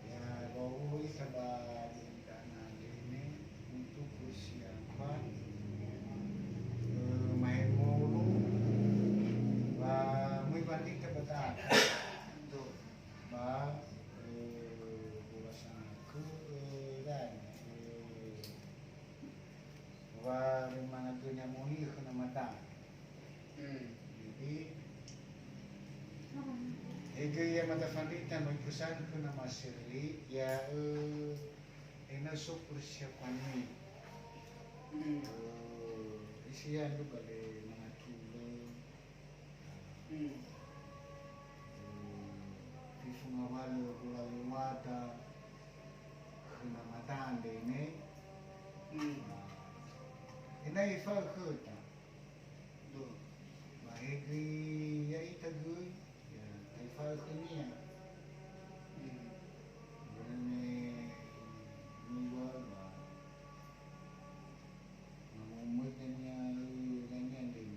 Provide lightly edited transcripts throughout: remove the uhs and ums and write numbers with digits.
ya bawa sabar tanah ini untuk persiapan main mulu muy banding ke betul ba bulasan ke dan wa memang tunya muni kena mata jadi ege ya mata fandita may pesan ko na masirli ya so persiapan ni isian lu kali mga tulong Fungawalo Gulawata Kunamataan ini inay fakota bahigi ya itagoy ya ay fakoniya gane niwa ba mamumut na niya ganyan din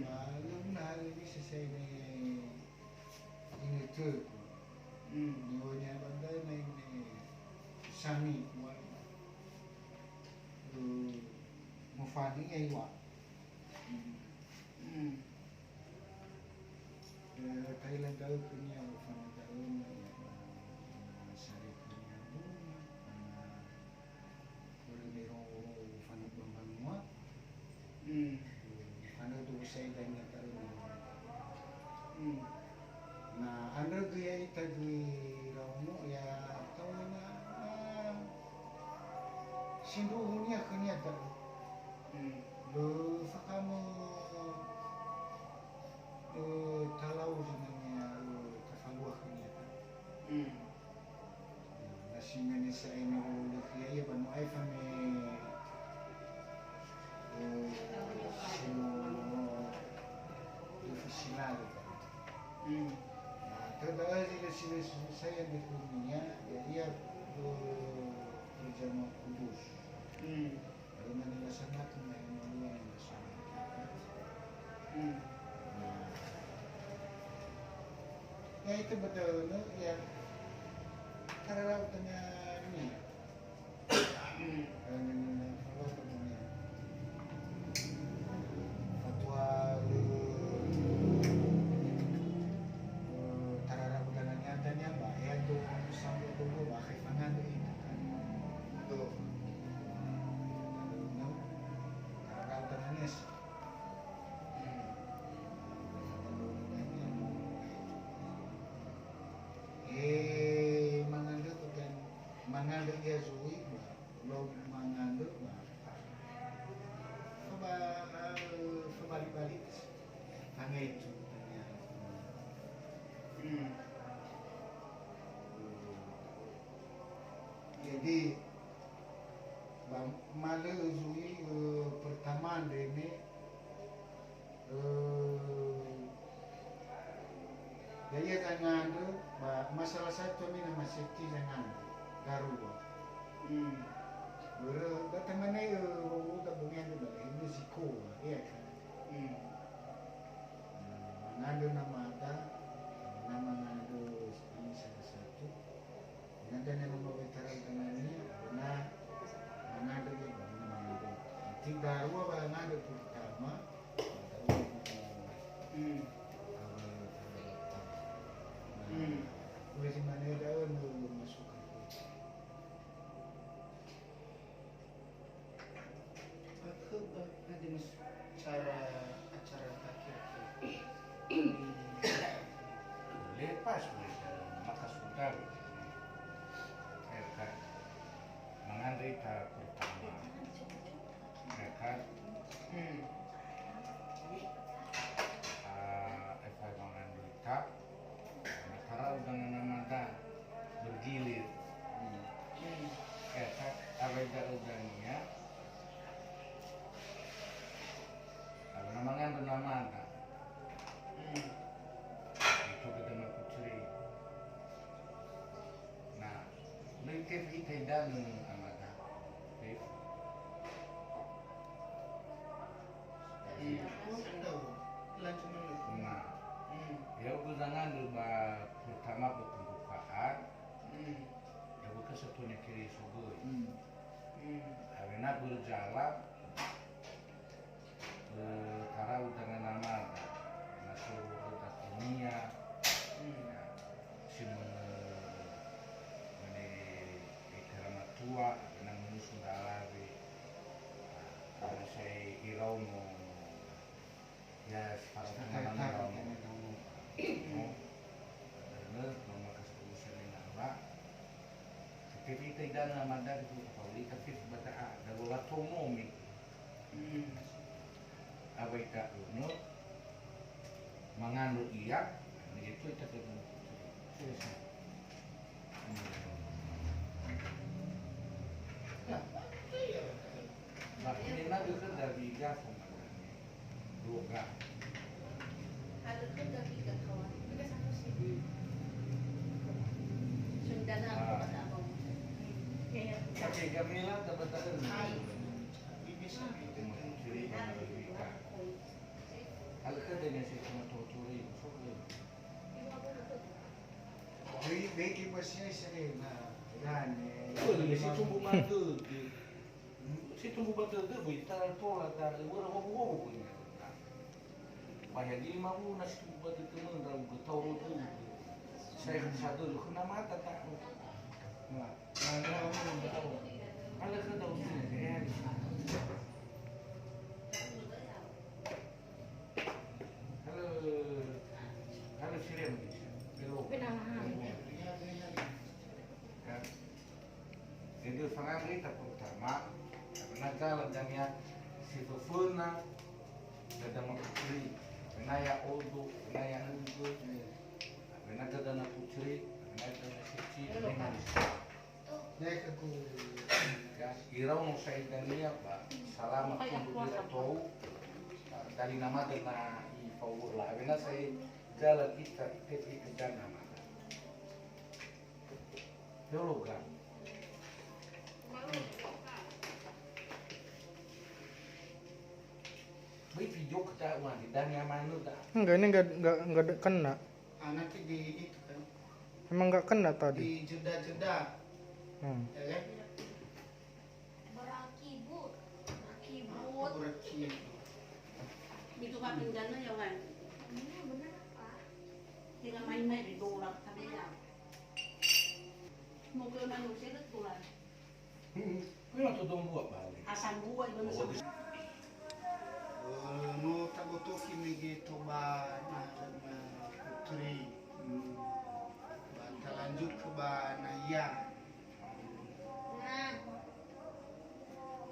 alam na ini sesuai ini tuh nyonya bandai main sani kuat mufani aiwa Thailand tahu punya mufani tahu sari punya boleh merong mufani bambang muat ano tu saya dengan tahu nah anda gaya itu di ramu ya tahu na sinduhnya kenya tahu lo fakamu talau dengannya kafaluah kenya nasinya ni saya ni lo kaya banu aifame sino profesional Terdapat sila saya di dunia, dia berjamaah kudus. Kalau mana sangat mengenai yang sangat. Ya itu betul, ya. Karena tanya ini. Kalau temunya fatwa tanya ba ya do sampai tunggu bakit mangan itu kan do no kata-katanya mangando kan mangando ya zui ba lo mangando ba balik-balik angay itu tanya jadi malu zui pertama ini daya jangan tu masalah satu ni nama safety jangan garuda datang mana udah bunyian tu dah ini risiko ya kan ngadu nama ada nama ngadu ini salah satu nanti nama veteran tangannya benar mengadu juga mengadu tiga dua mengadu pertama boleh si mana daun masuk aku nanti cara acara akhir lepas maka sudah mereka mengandai tahap pertama mereka mengandai tahap karena dengan nama bergilir mereka agak-agaknya kalau mengandai nama itu kita mengkucuri. Nah, mereka kita dalam amada, nah, ya Nah berjalan karau dengan nama nasu udah dunia si mene karena tua dengan musuh dalari saya irau no ya sekarang mana irau no nama kesempatan yang nama seperti tidak nama dari itu tapi tapi sebenarnya ada bola tomomi abai tak uno mengandung iya itu kita ketemu tapi ini nabi kan dari gas dua Ada kan dari kawan. Kita satu sih. Sudah nak pada abang. Ya. pakai gamila dapat ada Bisa ciri hal kedua sih cuma toturi Beki pasnya sering dan si tumbuh batu si tumbuh batu itu bitar pola dari orang mau punya banyak di mau nasi tumbuh batu itu mendrau tahu tu saya satu lu kena mata tak nah mana tahu ada kan tahu sini halo halo siren jadi sangat kita pertama karena jalan dan si Fufuna ada makutri karena ya odo karena ya nudo karena ada dana putri karena ada nasi dengan mereka ku irau no saya dania pak selama tunggu dia tahu dari nama dana i power lah karena saya jalan kita ke nama teologa Baik video kita uang dan yang mana dah. Enggak, ini enggak kena. nanti di itu kan Emang enggak kena tadi. di jeda-jeda ya kan Berakibut. berarti Itu kan pinjana ya kan. Tinggal main-main di dolar tapi ya. Mau ke manusia itu dolar. Memang tu dong buat balik. Asam buah itu masuk. no tagotoki mege toba na putri lanjut ke ba Naya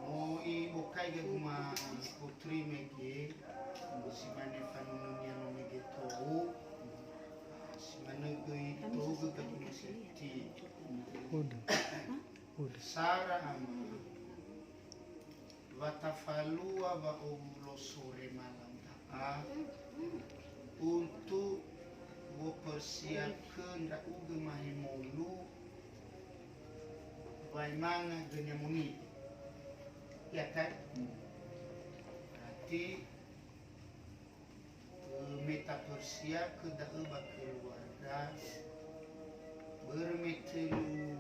mo i bokai ge kuma putri mege si mane fanunya no mege to si mane ge to ge ka siti Udah. Udah. Sara ama watafalua wa ulo sore malam untuk mempersiapkan rauge mahimolu bagaimana genyamuni ya kan berarti meta persiap ke daerah keluarga bermetelu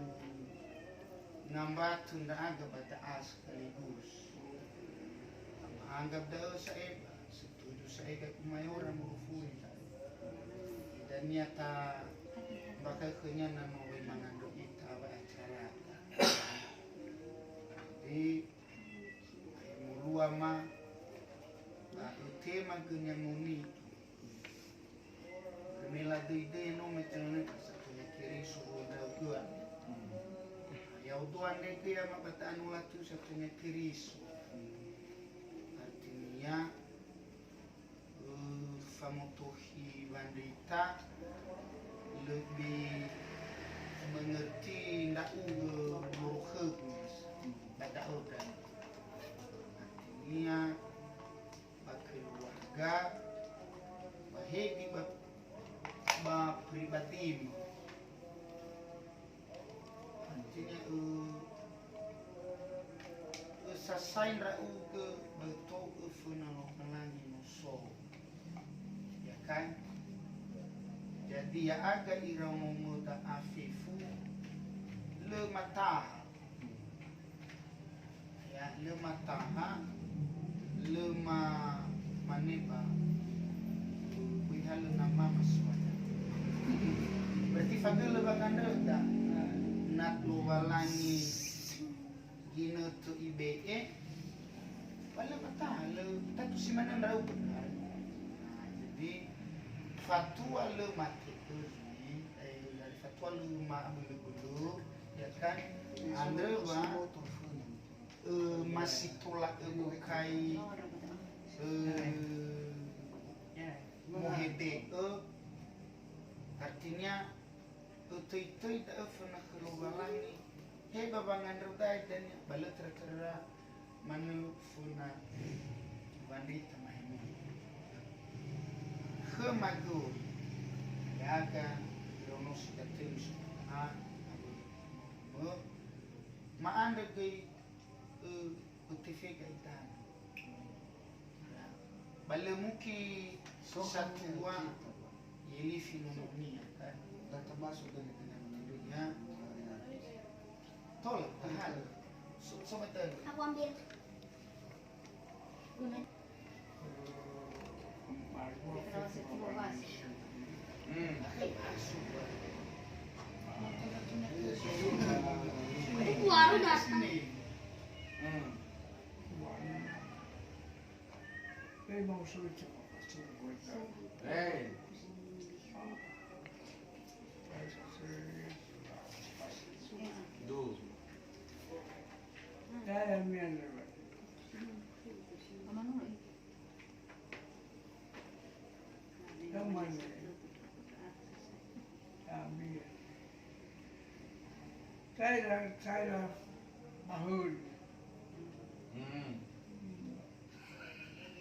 nambah tunda agak pada sekaligus anggap dah saya setuju saya ke mayoran berfui dan nyata bakal kenyanan mau mengandung kita acara jadi mulua ma tema kenyamuni kemila ide no metelne satu kiri suruh daguan ya utuan dek ya mabataan waktu satunya kiri artinya famotohi wanita lebih mengerti ndak murukhug pada organ artinya keluarga bahagi ba pribadi artinya sasain rau ke betul funalo melangi musuh ya kan jadi ya agak irau muda afifu le mata ya le mataha le maneba wihal nama maswada. Berarti fagel le bakanda da nak lo walangi gina tu IBE wala mataha le tatu si mana rau benar. Jadi fatwa le mati tu ni dari fatwa le ma bulu-bulu ya kan andre wa masih tolak bukai muhede artinya itu tak pernah keluar ni he babangan rodai dan balut terkera manu funa wanita mahmi khamagu ya kan ronos katim maanda gay utifika itan bale muki satua yeli filonomia kan Dan termasuk dari kenyamanan ya tol hal so betul Aku ambil. Baru datang. Hey. Do. Saya mahul.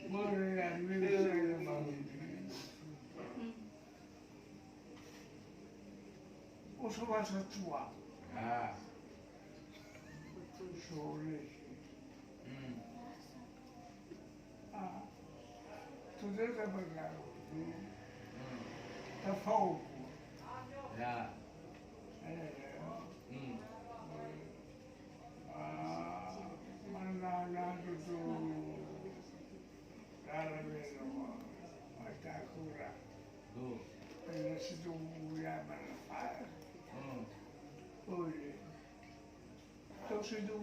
Boleh ambil saya mahul. Usul bahasa tua. Ah. Sore. Tudo é bagulho. Tá fogo. Ya. Mana itu dalam itu macam kurang. Do. Ini situ ya mana boleh. Terus itu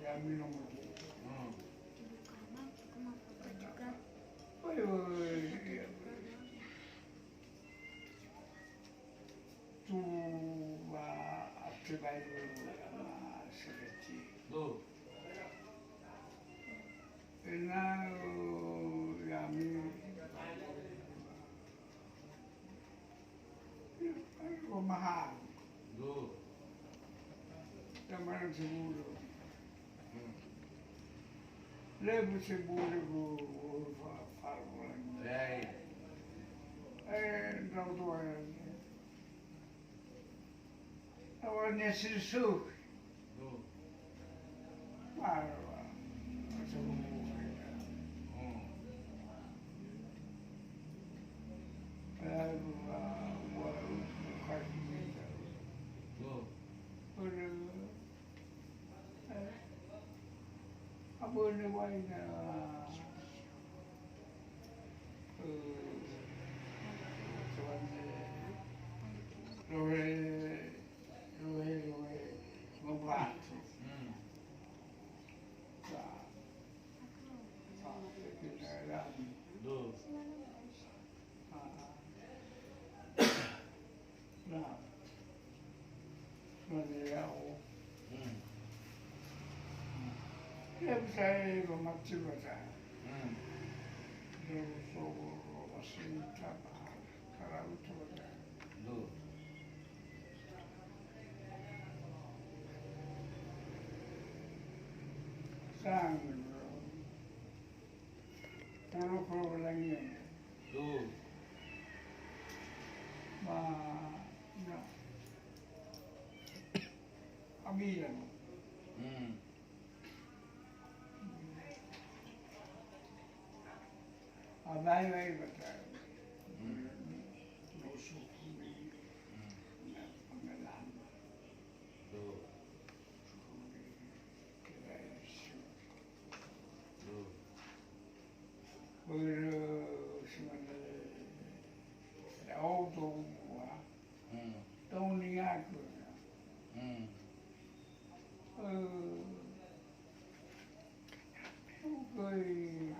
ya minum. Tu activai seperti. Do. Ena kami rumahan, Do. teman seguro. Lebu seguro bu farman. Hey. Não tô agora nesse sul, Do. mas Do. apa ni buat membantu. Do. Nah, meneliau. Dia bisa memacik baca. Dia suruh masih tambah kalau itu baca. Do. Sang, kalau problemnya, Do. nah, ambilan. Abang baca. Busuk. tahu gua, tahu niat gua. Koi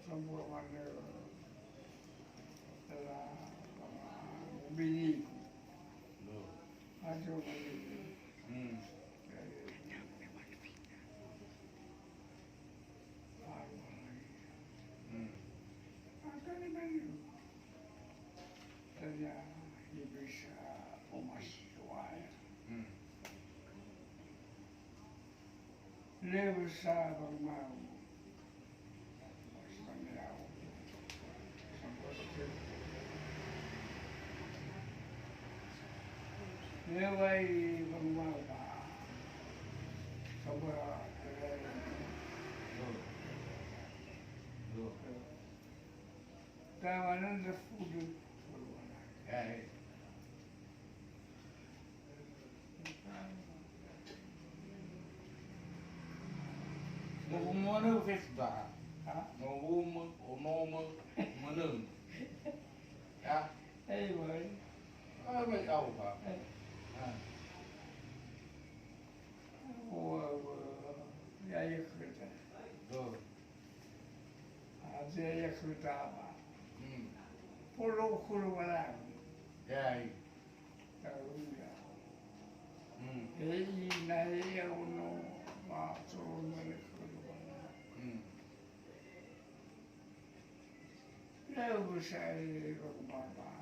sebuah mana adalah bini ajo bini. Akan bini. Tanya bisa umas suaya. Levo sa mau. Lewai mau sebuah kawanan the food. Mana festa? Mau menung. Ya, Hey, boy. apa kau pak? Ya, ya kerja. Aja ya kerja apa? Pulau malam. Ya, Tahu ya. Hei, naik ya uno masuk mereka. Levo saya rumah.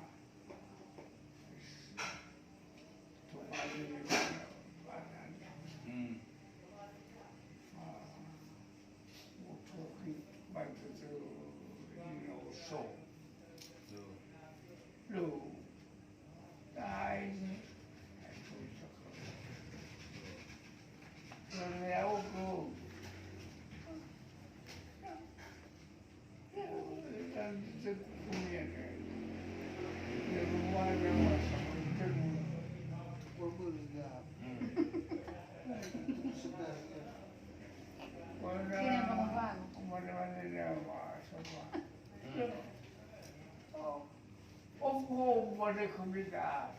Boleh komika.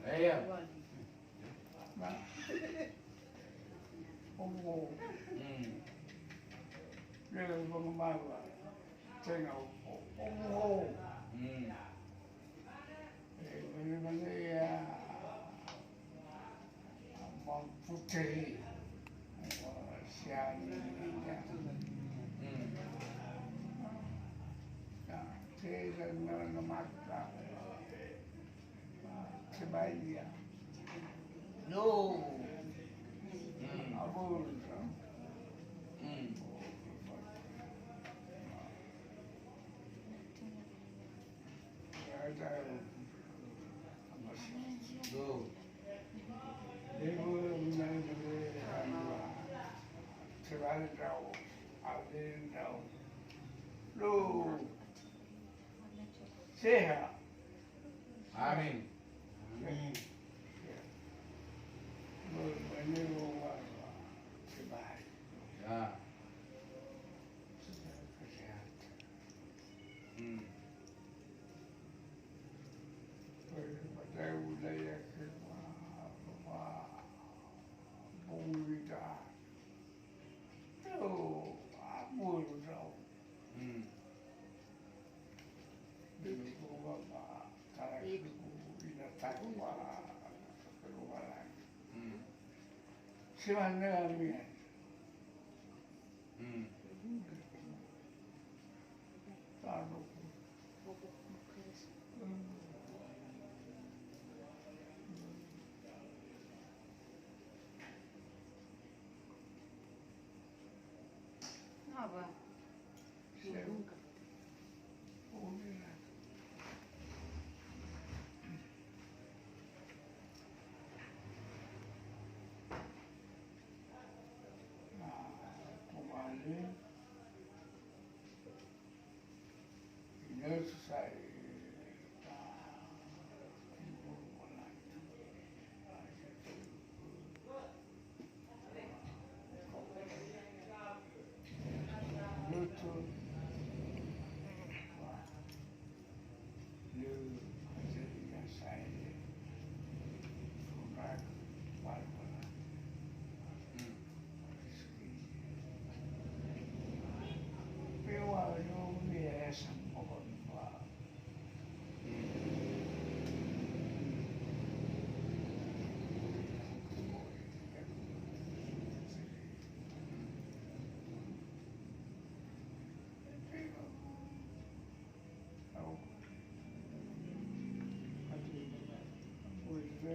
iya. Oh, dia mengamalkan. Tengok. Oh, mana ya putih, siang ini. Saya nak sebaiknya. No. Abul. Ibu sebalik tahu, adin tahu. Lu sehat. Amin. Ya. Siapa kami? Tahu. Apa?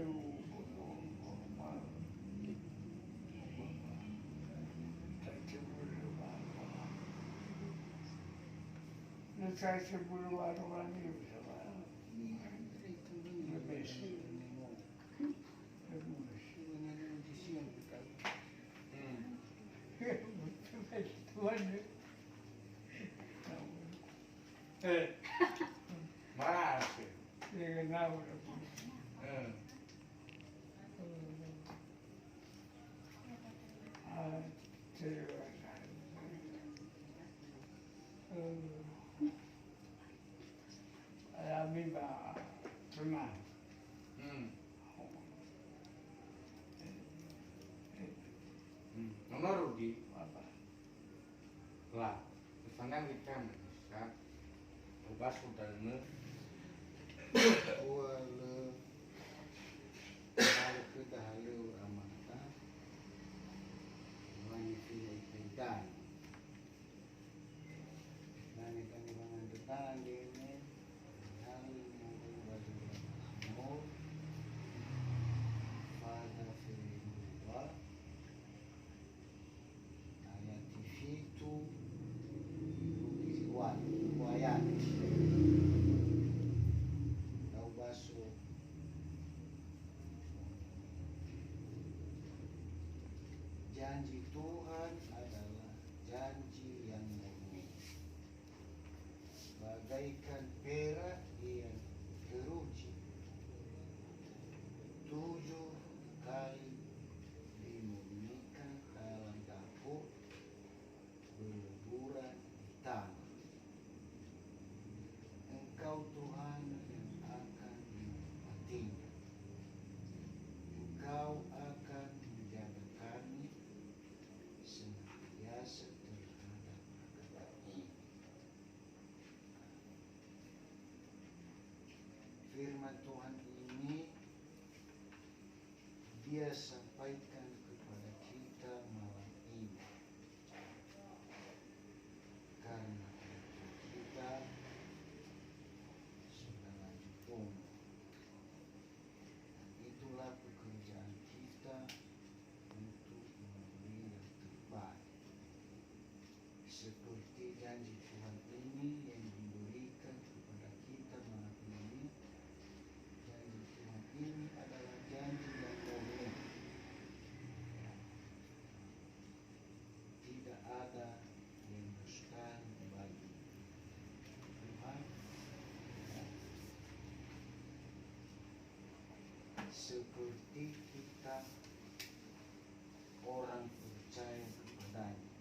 normal. Saya sebelum saya sebelum orang ini sama lebih Marah sih. kenal Kami tenang. Nono Rudi Apa? lah, misalnya kita bisa ubah saudaranya Wala kalau kita halu amata wani kaitan nani kan bangan detan dene halu mau baju mau pada firman ayat itu bukan ayat tahu baso janji Tuhan adalah janji yang murni bagaikan perak yang teruji 7 kali dimurnikan dalam dapur berleburan di tanah. Engkau Tuhan yang akan menempatinya. Engkau akan menjaga kami senantiasa terhadap kata ini. Firman Tuhan ini Dia sampaikan kepada kita malam ini karena kita sudah lanjut umur. Itulah pekerjaan kita untuk memberi yang terbaik. Seperti janji Tuhan ini yang diberikan kepada kita malam ini, janji Tuhan ini adalah janji yang murni. Tidak ada yang mustahil bagi Tuhan. Seperti kita orang percaya kepadanya,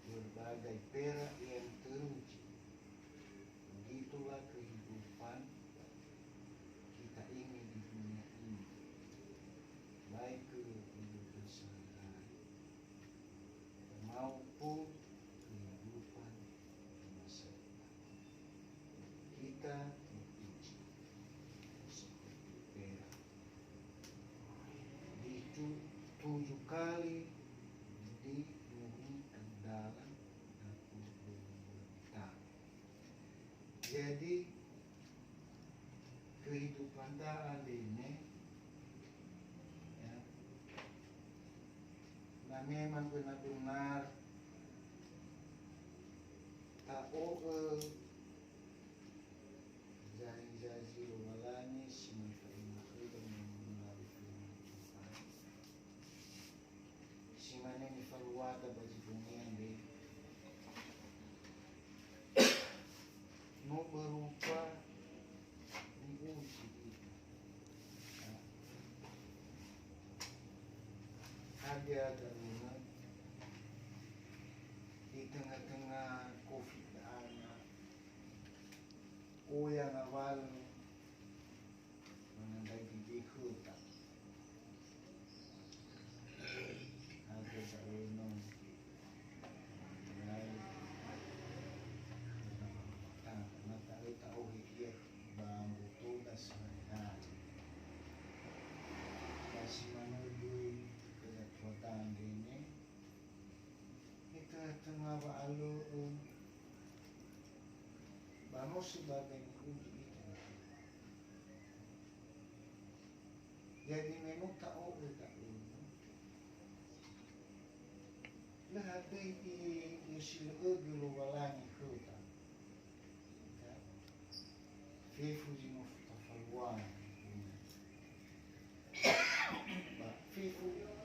berbagai perak yang teruji, begitulah kehidupan kita ini di dunia ini, baik kehidupan sehari-hari maupun kehidupan di masa depan. Kita diuji seperti perak, itu 7 kali dimurnikan dalam dapur berleburan di tanah. Jadi kehidupan daan ini ya, nah memang benar-benar tahu janji walani simultaneous dan melalui firman Tuhan. Simane ni faluada bagi dunia ini no berupa diuji itu. Ada darurat di tengah-tengah COVID anak yang awal menandai gigi hutan ada darurat mulai matahari tahu hikir bambu tunas sehari-hari masih menuju kekuatan ini kita tengah balu bangun sebagai uji itu Jadi menu tak tak lah ada isi gelo walani kota. Fifu di no tafaluan. Ba fifu di no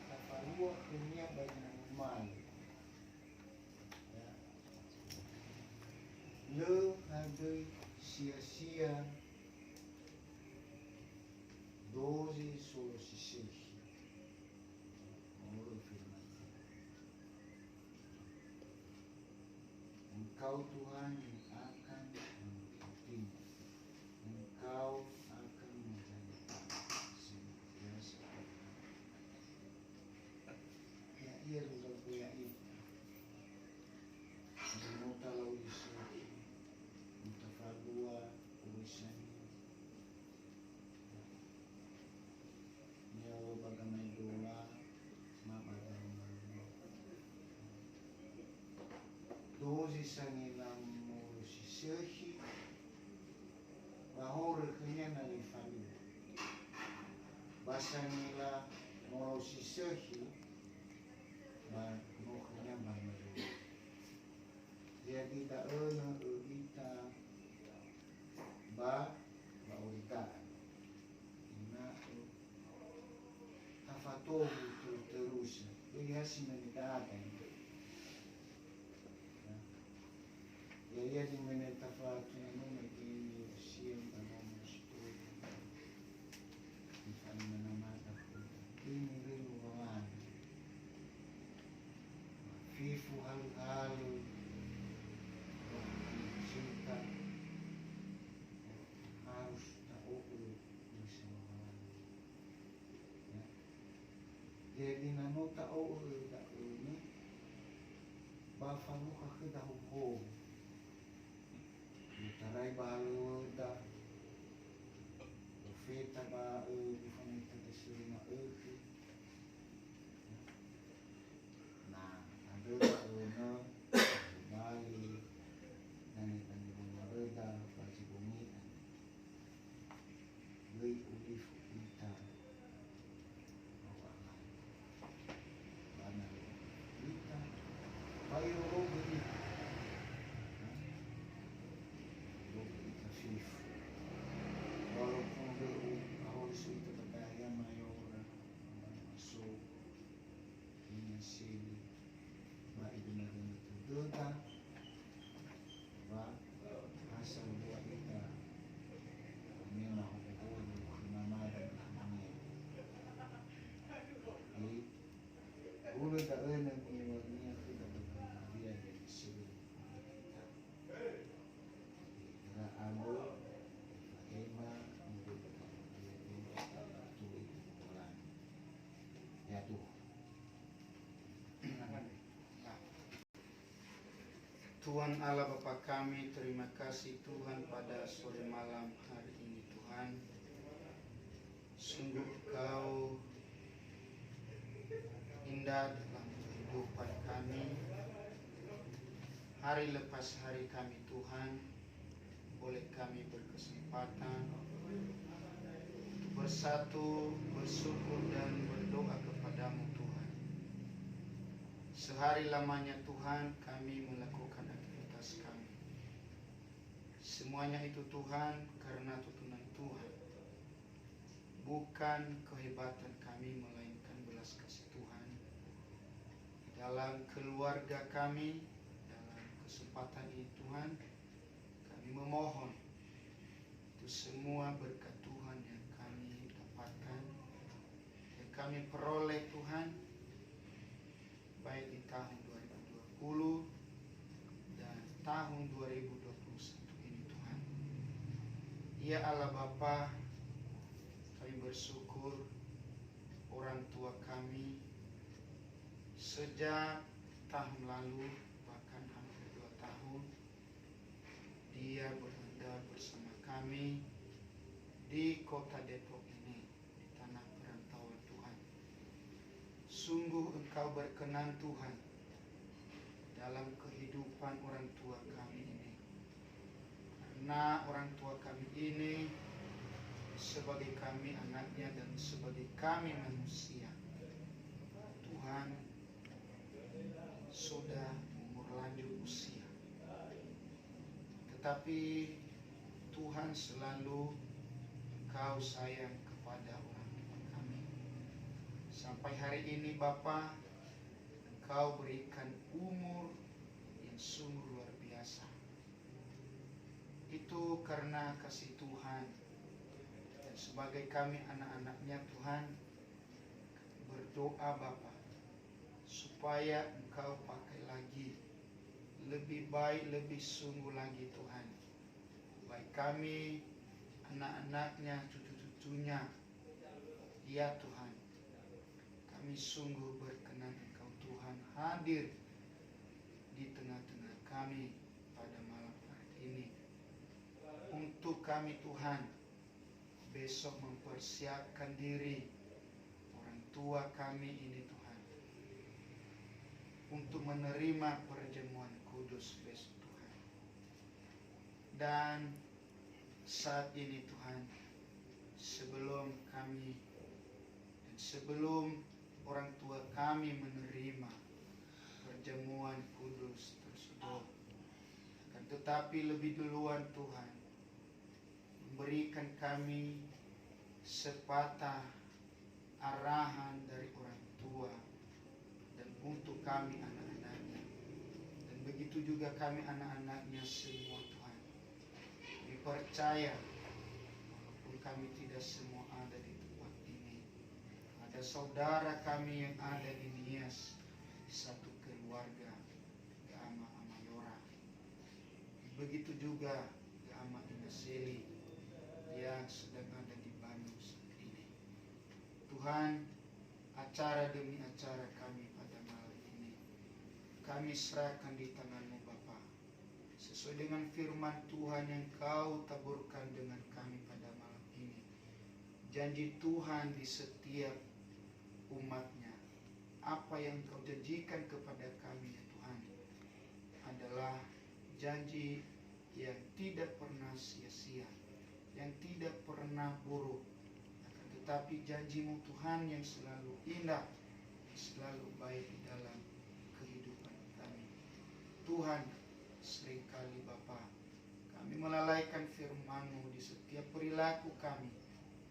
tafalua dunia bagi normal. Ya. Le ada sia-sia doze solo si Engkau Tuhan yang akan mengikuti, Engkau akan menjadi senantiasa. Ya iya sudah punya itu. Nota laudisi, nota fadua, urusan. Ya bagaimana doa, mabagaimana. Dozi sangilang mo si Serhi bahora kanya na família. Basta nila mo si Serhi ba mo kanya mamalo. Jadi da na ita ba uita. Ina afatohu terus. Ele assim na idade. Ya di mana tafatu namo naging siyang studio di mana mata ko ini rin wawan fifu hal cinta harus tahu bisa wawan ya jadi nano tahu tak ini bafamu kakedahu taray balu da feta ba di famita de sirina na ada na bali nani tani bunga baju bumi lui ulif kita awala bana kita bayo rogi walaupun harus itu terkaya mayor masuk ini sini baik dengan itu dota ba asal buat kita memang hukum nama dan namanya jadi boleh tak enak ini kita dia dari sini kita ambil Tuhan Allah Bapa kami, terima kasih Tuhan pada sore malam hari ini Tuhan. Sungguh Kau indah dalam kehidupan kami. Hari lepas hari kami Tuhan, boleh kami berkesempatan bersatu, bersyukur dan berdoa kepadamu Tuhan. Sehari lamanya Tuhan kami melakukan aktivitas kami. Semuanya itu Tuhan karena tuntunan Tuhan. Bukan kehebatan kami melainkan belas kasih Tuhan. Dalam keluarga kami, dalam kesempatan ini Tuhan, kami memohon itu semua berkat Tuhan yang kami dapatkan, yang kami peroleh Tuhan, baik di tahun 2020 dan tahun 2021 ini Tuhan. Ya Allah Bapa, kami bersyukur orang tua kami sejak tahun lalu bahkan hampir 2 tahun dia berada bersama kami di kota Depok ini, di tanah perantauan Tuhan. Sungguh Engkau berkenan Tuhan dalam kehidupan orang tua kami ini. Karena orang tua kami ini sebagai kami anaknya dan sebagai kami manusia. Tuhan sudah umur lanjut usia, tetapi Tuhan selalu Engkau sayang kepada orang tua kami. Sampai hari ini Bapa, Engkau berikan umur yang sungguh luar biasa. Itu karena kasih Tuhan. Dan sebagai kami anak-anaknya Tuhan, berdoa Bapa, supaya Engkau pakai lagi, lebih baik, lebih sungguh lagi Tuhan. Baik kami, anak-anaknya, cucu-cucunya, ya Tuhan, kami sungguh berkenan Engkau Tuhan hadir di tengah-tengah kami pada malam hari ini. Untuk kami Tuhan, besok mempersiapkan diri orang tua kami ini Tuhan, untuk menerima perjamuan kudus besok Tuhan. Dan saat ini Tuhan, sebelum kami dan sebelum orang tua kami menerima perjamuan kudus tersebut, akan tetapi lebih duluan Tuhan memberikan kami sepatah arahan dari orang tua dan untuk kami anak-anaknya, dan begitu juga kami anak-anaknya semua Tuhan. Kami percaya walaupun kami tidak semua ada di tempat ini, ada saudara kami yang ada di Nias, satu keluarga, Gama Amayora. Begitu juga Gama Inaseli yang sedang ada di Bandung saat ini. Tuhan, acara demi acara kami pada malam ini kami serahkan di tangan-Mu Bapa, sesuai dengan firman Tuhan yang Kau taburkan dengan kami pada malam ini. Janji Tuhan di setiap umat-Nya, apa yang Kau janjikan kepada kami ya Tuhan, adalah janji yang tidak pernah sia-sia, yang tidak pernah buruk, akan tetapi janji-Mu Tuhan yang selalu indah, selalu baik di dalam kehidupan kami. Tuhan, seringkali Bapa, kami melalaikan firman-Mu di setiap perilaku kami,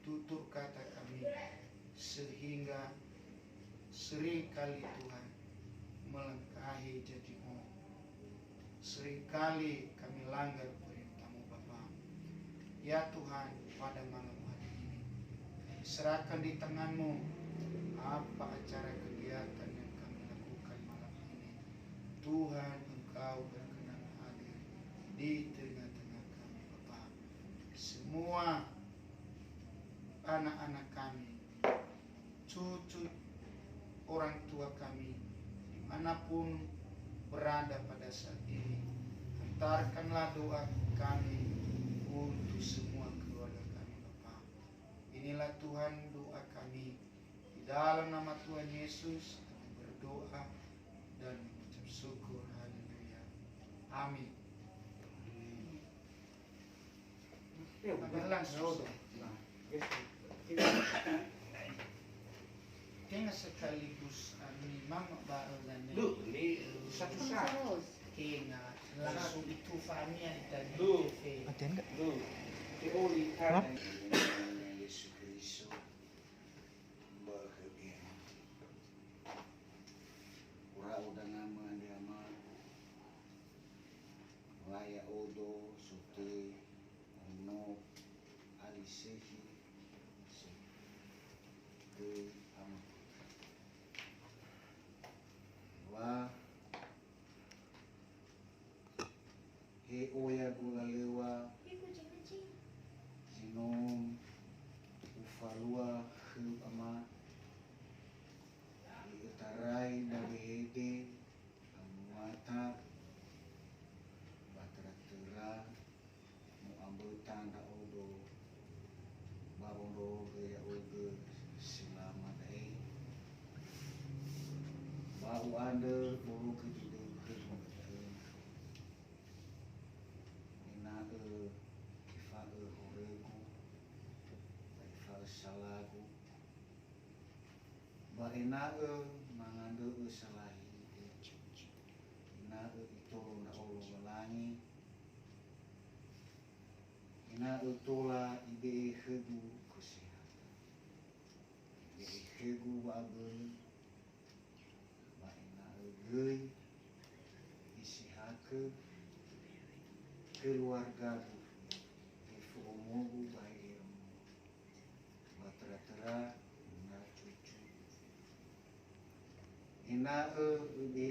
tutur kata kami, sehingga seringkali Tuhan melangkahi janji-Mu. Seringkali kami langgar perintah-Mu Bapa. Ya Tuhan, pada malam hari ini kami serahkan di tangan-Mu apa acara kegiatan yang kami lakukan malam ini. Tuhan, Engkau berkenan hadir di tengah-tengah kami Bapa. Semua anak-anak kami, cucu orang tua kami, dimanapun berada pada saat ini, antarkanlah doa kami untuk semua keluarga kami Bapa. Inilah Tuhan doa kami, di dalam nama Tuhan Yesus kami berdoa dan mengucap syukur. Haleluya. Amin. Langsung. Tinggal sekaligus mama barulannya. Lu, ini satu-satu. Tinggal langsung itu famia tadi. Lu. Matian nggak? Lu, teori Hah? kan. Yesus Kristus bahagia. Ura udah nama dia mah Raya Odo Sute Ono Alisehi Sute Amat Wa He Oya Gula Lewa Ih, kucing-kucing. Zinom Ufalua Hiu Ama Itarai dari Hede Amata Batratera Mu ambil tanda odo Bainae mangandeu salahi. Inae itolo na olo walangi. Inae tola ibe hegu kesehatan. Ibe hegu wabel. Bainae gei isihake keluarga ifu omogu bae batra-tra na cucu. Inae ibe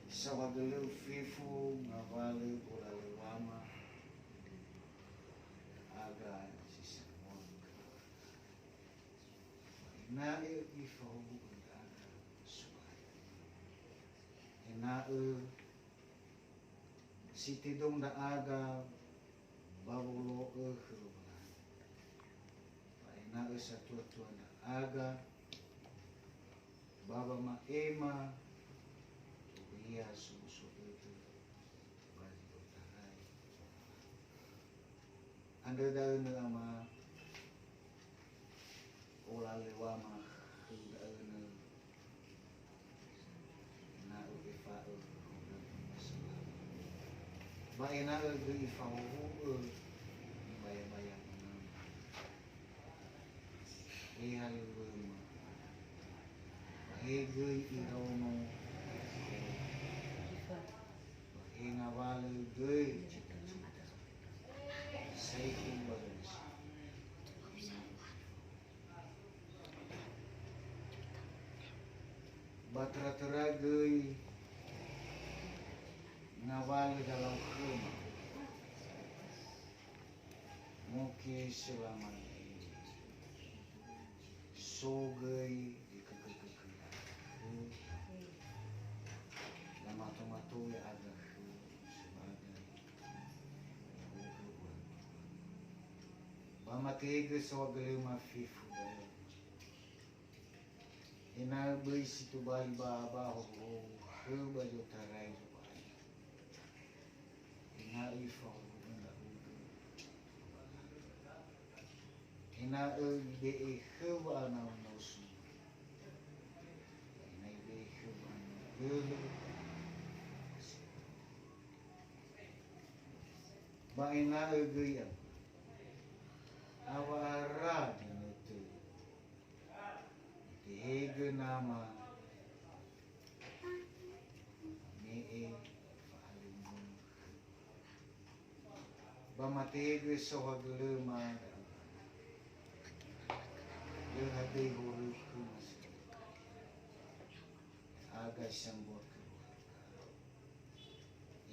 sawagelu fifu ngawale bola lewama aga sisamon. Inae ifu aga suai. Inae si tidung da aga bawolo kerubahan. Inae satu-tua da aga baba ma ema iya susu itu bagi utarai. Anda daun ama ola lewama daun na ufa ba ena ge ifa bayang hal bahege irono ngawale ge cita-cita saiku bagus batra-tra ge ngawale dalam rumah muki selama ini sogai dikekekekek matu-matu ya agak sebagai pamatege sawagelema fifu ina bui situ bai baba ho baju tarai zubai ina ifa ina be hewa na nosu ina be hewa na Baina egeya awara dinetu dihege nama mee falimun bamatege sawagelema lehate huru kumas aga sambut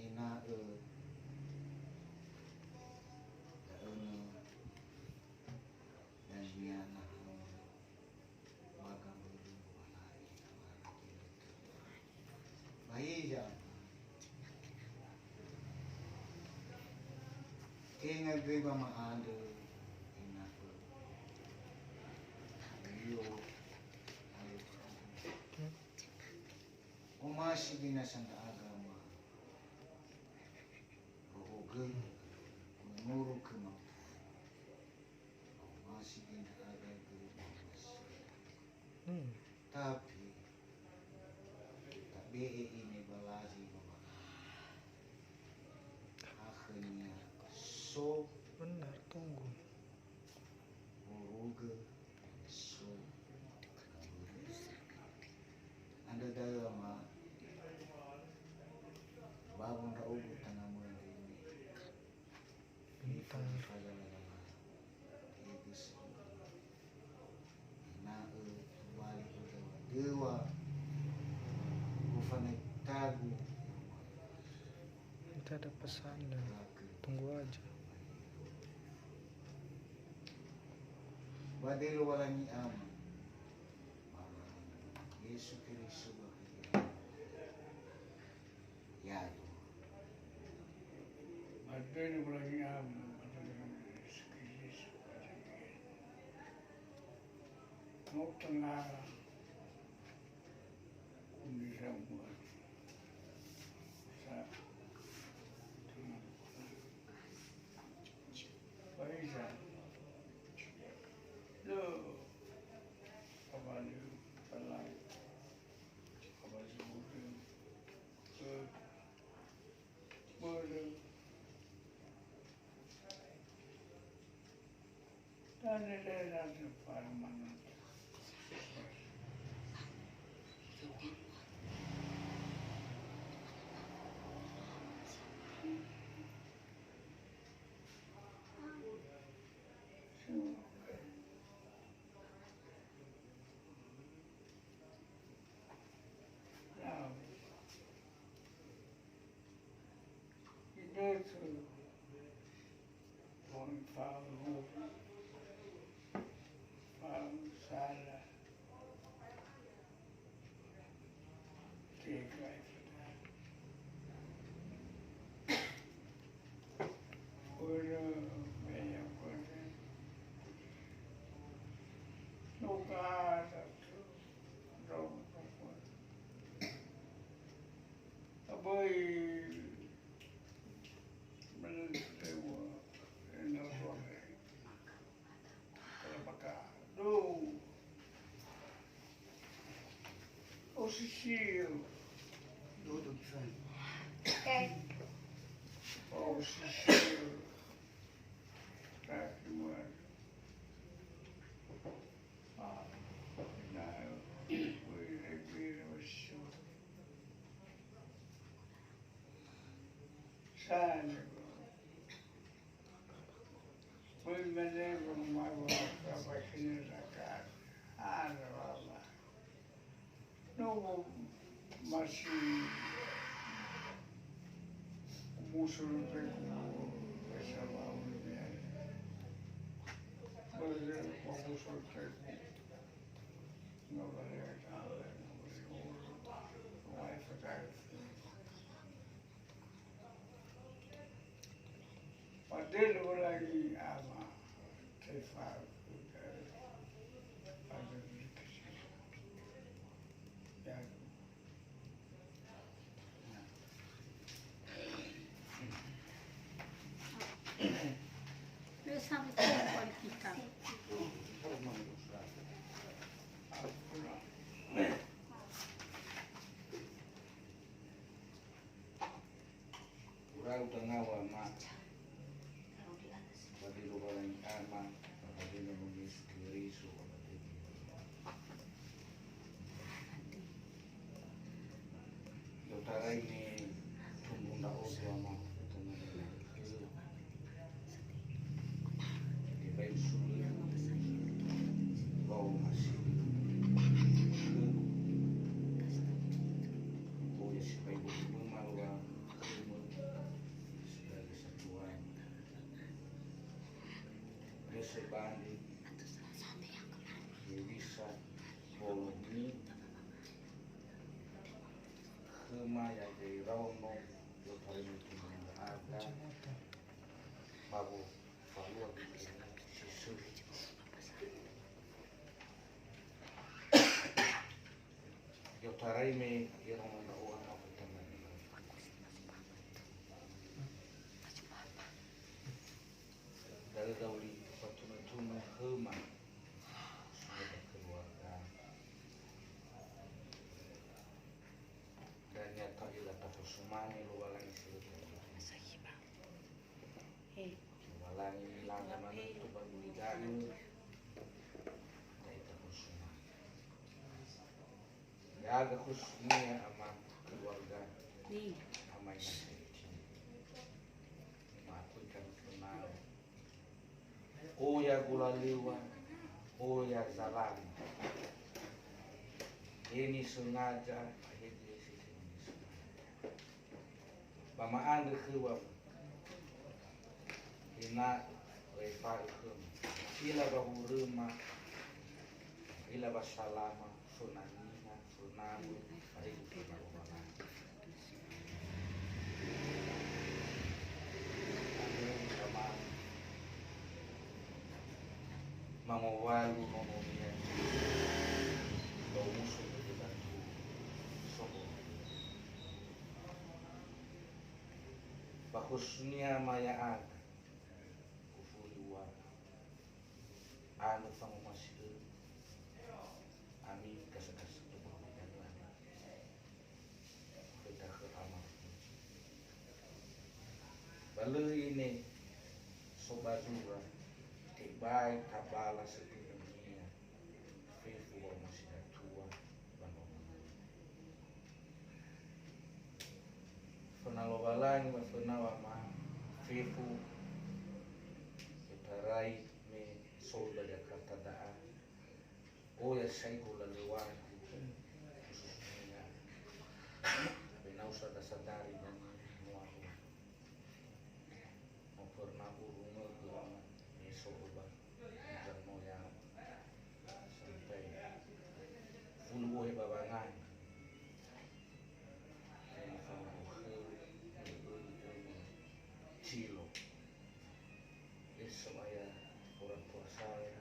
ina Bahaya. Kaya gue mama ande inaku. Ayo. Umasi binasan agama. Rohoge menurut kemau. Umasi binasan agama. Tapi ini balasi bapak. Akhirnya so benar tunggu Uruge so Anda dalam babon raugu tanah mulai ini bentar dewa ufane tagu nanti ada pesannya, tunggu aja. Badelo walangi ama Yesu Kristus ya Ada yang lagi ada yang sekis, mau tengah bisa buat sa Paisa lo Manila para manot. Now, you go to one found Sala, take life. Meia coisa. No caso, não. Aboy, menentewa, enabole, kalabaka, do, o sisio, Tudo que foi. o sisio, kakimano. Now, we were sure. Sana ko. Pwede ba na kung kapag sinasakal? Ano ba? No, mas umusunod ko sa bawal niya. Pwede umusunod ko. Nobody ever told that. Nobody ordered. The wife was out. But then when I'm K5, yeah. Lu sampai telepon kita. Urau tangawa ma. Badilo barang ama, badilo mungis kirisu, badilo. Utara ini tumbuh ndak usia ma, itu namanya. Di bayi sulit, bau masih. Oh ya si bayi bulu malu sebagai satuan. Sebanding bisa bolongi kemaya dari rauno yo paling itu ada babu babu sisu yo tarai me yo rauno da uang apa teman dari dauli patuna hema sebagai keluarga dan nyata ila tafusumani luwalangi luwalangi milanga manutu baru diganu dari tafusumani yaga khusnia ama keluarga ama yang maafkan kenal Oya gulaliwa, oya zalami. Ini sengaja, ini sengaja. Pamaan dekewa, ina refa ikum. Ila bahu rumah, ila basalama, sunanina, sunamu, hari itu rumah. Mangowalu nonomia bau musuh dengan sobo bakusnya maya aga kufuri wa anu fangu masih ami kasih tubuh dan lagi kita ke amal balu ini sobazura baik tabala sedunia fefu wa masidatua banonga fanalowalangi wa fanawa ma fefu itarai me solda Jakarta daa oya saigo lalewani khususnya benausa da sadari dan muahu mau pernah urunga gelama esok ubah jarno ya sampai fulu he babangan cilo esok ayah orang tua saya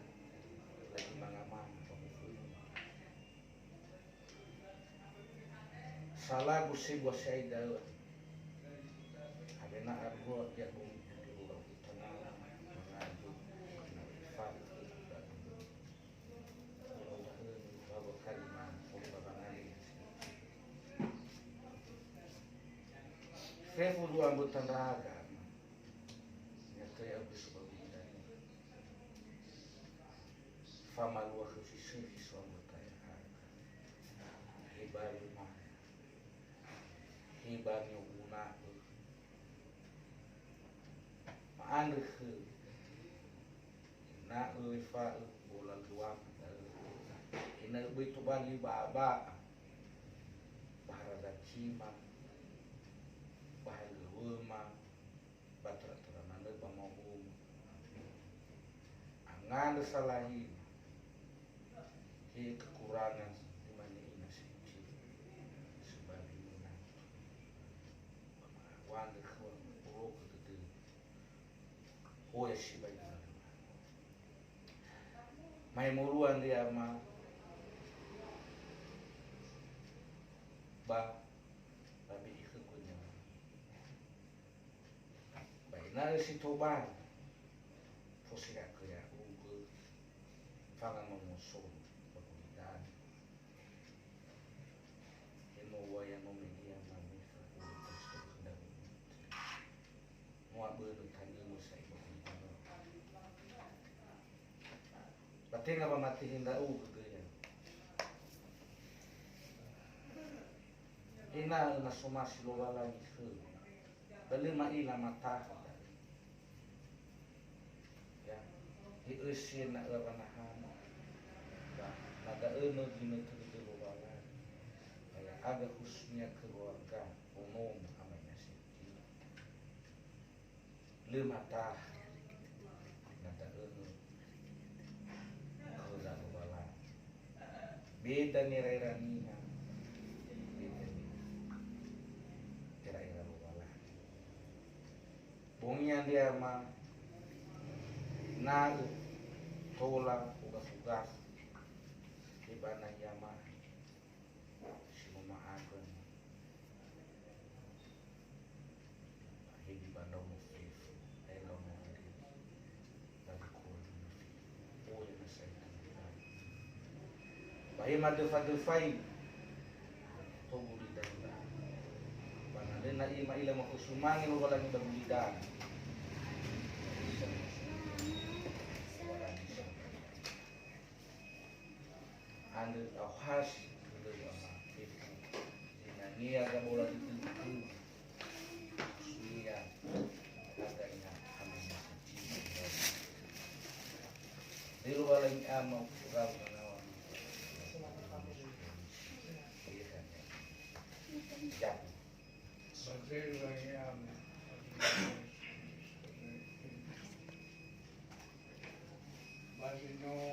lagi mangaman pemufulu salah gusi gua saya dah abena argo ya bumi di luar utara mengadu na ifat dan bawa kalimat pembabangan saya pun dua anggota raga nyata ya sebagai dari fama luar khususnya di anggota ya hibari mah hibari guna maandre na fa bola luar ina begitu bali baba bahara cima bahara luma batra terananda bamau angan salahi kekurangan di mana ina sih sebagai mana wanda kawan buruk itu oh ya sih baik mai muluan dia ma ba babi ikut kunya baik nari si toban fosila kaya ugu fangan memusuh pekulitan ino waya memedia mamisa ugu tersebut hendak mua belu tani musai pekulitan batin apa mati hinda ugu kaya ina na somasi lo wala ni ke beli ma ila mata ya iusin na rabanahan ba naga eno dino tu lo wala ya aga khususnya keluarga umum amanya sih le mata naga eno keluarga lo wala beda ni rairaninya bungian dia mah nag tola ugas-ugas di bana yama si mama akan di bana mufif elo mo di bagi kulit oh yang saya tahu bayi madefai tunggu di dalam bana dena ima ila makusumangi lo wala ni bagulidan anda awhas dari ama itu dinania ga bola itu suya adanya hamnya di luar lagi ama kurang menawan jatuh Sadel yang Masino